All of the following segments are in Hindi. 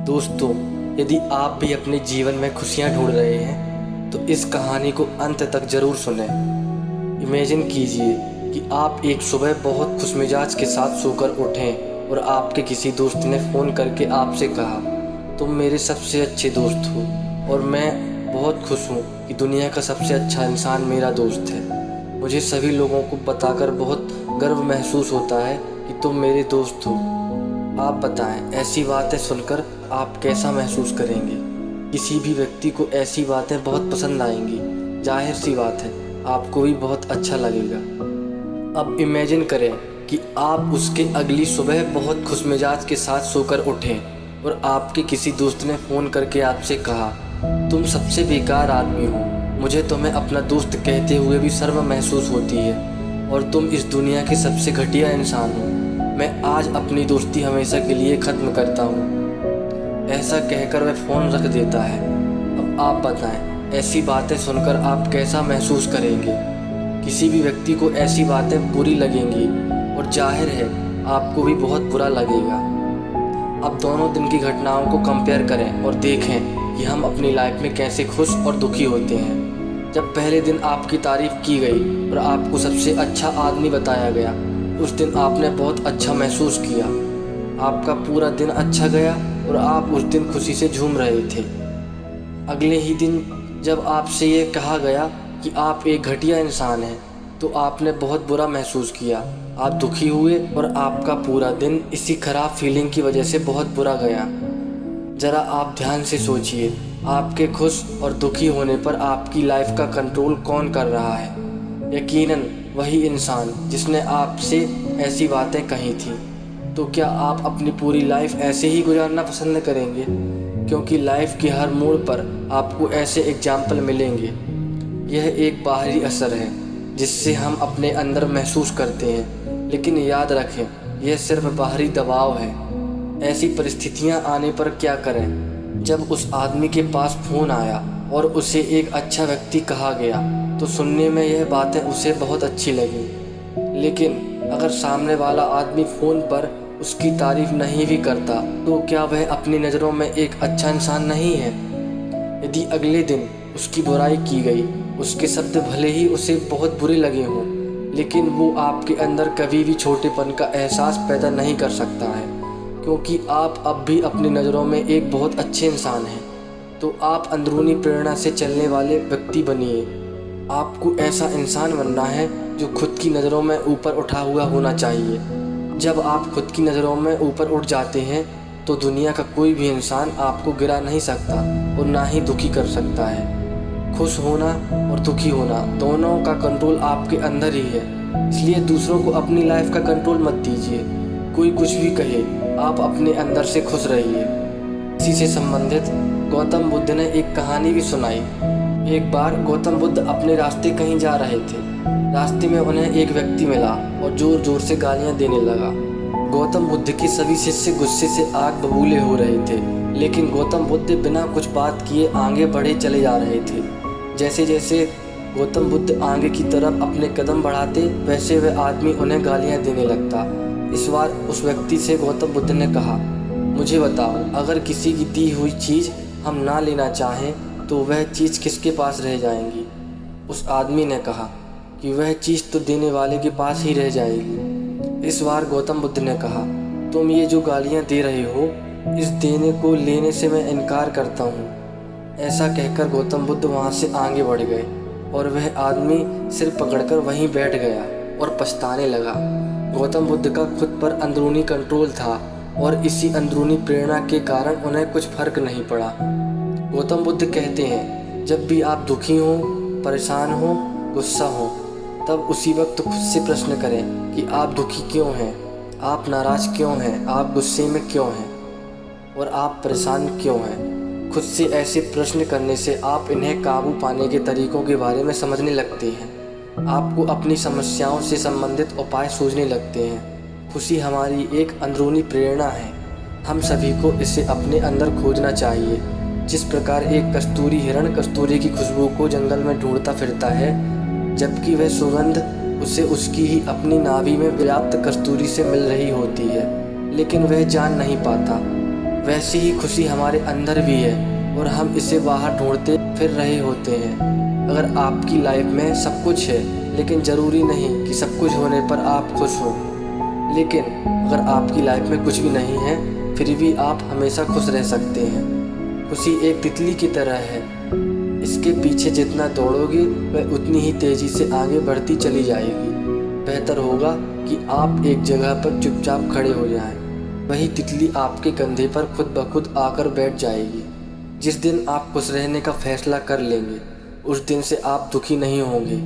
दोस्तों, यदि आप भी अपने जीवन में खुशियां ढूंढ रहे हैं तो इस कहानी को अंत तक ज़रूर सुनें। इमेजिन कीजिए कि आप एक सुबह बहुत खुशमिजाज के साथ सोकर उठें और आपके किसी दोस्त ने फ़ोन करके आपसे कहा, तुम मेरे सबसे अच्छे दोस्त हो और मैं बहुत खुश हूँ कि दुनिया का सबसे अच्छा इंसान मेरा दोस्त है। मुझे सभी लोगों को बताकर बहुत गर्व महसूस होता है कि तुम मेरे दोस्त हो। आप बताएं, ऐसी बातें सुनकर आप कैसा महसूस करेंगे? किसी भी व्यक्ति को ऐसी बातें बहुत पसंद आएंगी। जाहिर सी बात है, आपको भी बहुत अच्छा लगेगा। अब इमेजिन करें कि आप उसके अगली सुबह बहुत खुशमिजाज के साथ सोकर उठें और आपके किसी दोस्त ने फ़ोन करके आपसे कहा, तुम सबसे बेकार आदमी हो, मुझे तुम्हें अपना दोस्त कहते हुए भी शर्म महसूस होती है और तुम इस दुनिया के सबसे घटिया इंसान हो। मैं आज अपनी दोस्ती हमेशा के लिए ख़त्म करता हूँ। ऐसा कहकर वह फ़ोन रख देता है। अब आप बताएं, ऐसी बातें सुनकर आप कैसा महसूस करेंगे? किसी भी व्यक्ति को ऐसी बातें बुरी लगेंगी और जाहिर है आपको भी बहुत बुरा लगेगा। अब दोनों दिन की घटनाओं को कंपेयर करें और देखें कि हम अपनी लाइफ में कैसे खुश और दुखी होते हैं। जब पहले दिन आपकी तारीफ़ की गई और आपको सबसे अच्छा आदमी बताया गया, उस दिन आपने बहुत अच्छा महसूस किया। आपका पूरा दिन अच्छा गया और आप उस दिन खुशी से झूम रहे थे। अगले ही दिन जब आपसे ये कहा गया कि आप एक घटिया इंसान हैं, तो आपने बहुत बुरा महसूस किया। आप दुखी हुए और आपका पूरा दिन इसी खराब फीलिंग की वजह से बहुत बुरा गया। ज़रा आप ध्यान से सोचिए, आपके खुश और दुखी होने पर आपकी लाइफ का कंट्रोल कौन कर रहा है? यकीनन वही इंसान जिसने आपसे ऐसी बातें कही थी। तो क्या आप अपनी पूरी लाइफ ऐसे ही गुजारना पसंद करेंगे? क्योंकि लाइफ के हर मोड़ पर आपको ऐसे एग्जाम्पल मिलेंगे। यह एक बाहरी असर है जिससे हम अपने अंदर महसूस करते हैं, लेकिन याद रखें, यह सिर्फ बाहरी दबाव है। ऐसी परिस्थितियां आने पर क्या करें? जब उस आदमी के पास फ़ोन आया और उसे एक अच्छा व्यक्ति कहा गया, तो सुनने में यह बातें उसे बहुत अच्छी लगी। लेकिन अगर सामने वाला आदमी फ़ोन पर उसकी तारीफ़ नहीं भी करता, तो क्या वह अपनी नज़रों में एक अच्छा इंसान नहीं है? यदि अगले दिन उसकी बुराई की गई, उसके शब्द भले ही उसे बहुत बुरे लगे हों, लेकिन वो आपके अंदर कभी भी छोटेपन का एहसास पैदा नहीं कर सकता है, क्योंकि आप अब भी अपनी नज़रों में एक बहुत अच्छे इंसान हैं। तो आप अंदरूनी प्रेरणा से चलने वाले व्यक्ति बनिए। आपको ऐसा इंसान बनना है जो खुद की नज़रों में ऊपर उठा हुआ होना चाहिए। जब आप खुद की नज़रों में ऊपर उठ जाते हैं, तो दुनिया का कोई भी इंसान आपको गिरा नहीं सकता और ना ही दुखी कर सकता है। खुश होना और दुखी होना दोनों का कंट्रोल आपके अंदर ही है। इसलिए दूसरों को अपनी लाइफ का कंट्रोल मत दीजिए। कोई कुछ भी कहे, आप अपने अंदर से खुश रहिए। इसी से संबंधित गौतम बुद्ध ने एक कहानी भी सुनाई। एक बार गौतम बुद्ध अपने रास्ते कहीं जा रहे थे। रास्ते में उन्हें एक व्यक्ति मिला और ज़ोर ज़ोर से गालियां देने लगा। गौतम बुद्ध के सभी शिष्य गुस्से से आग बबूले हो रहे थे, लेकिन गौतम बुद्ध बिना कुछ बात किए आगे बढ़े चले जा रहे थे। जैसे जैसे गौतम बुद्ध आगे की तरफ अपने कदम बढ़ाते, वैसे वह आदमी उन्हें गालियाँ देने लगता। इस बार उस व्यक्ति से गौतम बुद्ध ने कहा, मुझे बताओ, अगर किसी की दी हुई चीज़ हम ना लेना चाहें तो वह चीज़ किसके पास रह जाएंगी? उस आदमी ने कहा कि वह चीज़ तो देने वाले के पास ही रह जाएगी। इस बार गौतम बुद्ध ने कहा, तुम ये जो गालियाँ दे रहे हो, इस देने को लेने से मैं इनकार करता हूँ। ऐसा कहकर गौतम बुद्ध वहाँ से आगे बढ़ गए और वह आदमी सिर पकड़कर वहीं बैठ गया और पछताने लगा। गौतम बुद्ध का खुद पर अंदरूनी कंट्रोल था और इसी अंदरूनी प्रेरणा के कारण उन्हें कुछ फर्क नहीं पड़ा। गौतम बुद्ध कहते हैं, जब भी आप दुखी हों, परेशान हों, गुस्सा हो, तब उसी वक्त खुद से प्रश्न करें कि आप दुखी क्यों हैं, आप नाराज़ क्यों हैं, आप गुस्से में क्यों हैं और आप परेशान क्यों हैं। खुद से ऐसे प्रश्न करने से आप इन्हें काबू पाने के तरीकों के बारे में समझने लगते हैं। आपको अपनी समस्याओं से संबंधित उपाय सूझने लगते हैं। खुशी हमारी एक अंदरूनी प्रेरणा है। हम सभी को इसे अपने अंदर खोजना चाहिए। जिस प्रकार एक कस्तूरी हिरण कस्तूरी की खुशबू को जंगल में ढूंढता फिरता है, जबकि वह सुगंध उसे उसकी ही अपनी नाभि में पर्याप्त कस्तूरी से मिल रही होती है, लेकिन वह जान नहीं पाता। वैसी ही खुशी हमारे अंदर भी है और हम इसे बाहर ढूंढते फिर रहे होते हैं। अगर आपकी लाइफ में सब कुछ है लेकिन ज़रूरी नहीं कि सब कुछ होने पर आप खुश हों। लेकिन अगर आपकी लाइफ में कुछ भी नहीं है फिर भी आप हमेशा खुश रह सकते हैं। खुशी एक तितली की तरह है, इसके पीछे जितना दौड़ोगे वह उतनी ही तेज़ी से आगे बढ़ती चली जाएगी। बेहतर होगा कि आप एक जगह पर चुपचाप खड़े हो जाएं। वही तितली आपके कंधे पर खुद ब खुद आकर बैठ जाएगी। जिस दिन आप खुश रहने का फैसला कर लेंगे उस दिन से आप दुखी नहीं होंगे।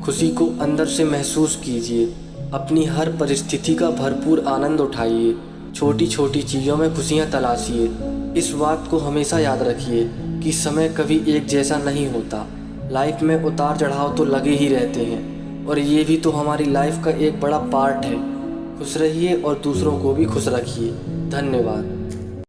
खुशी को अंदर से महसूस कीजिए, अपनी हर परिस्थिति का भरपूर आनंद उठाइए, छोटी छोटी चीज़ों में खुशियाँ तलाशिए। इस बात को हमेशा याद रखिए कि समय कभी एक जैसा नहीं होता। लाइफ में उतार चढ़ाव तो लगे ही रहते हैं और ये भी तो हमारी लाइफ का एक बड़ा पार्ट है। खुश रहिए और दूसरों को भी खुश रखिए। धन्यवाद।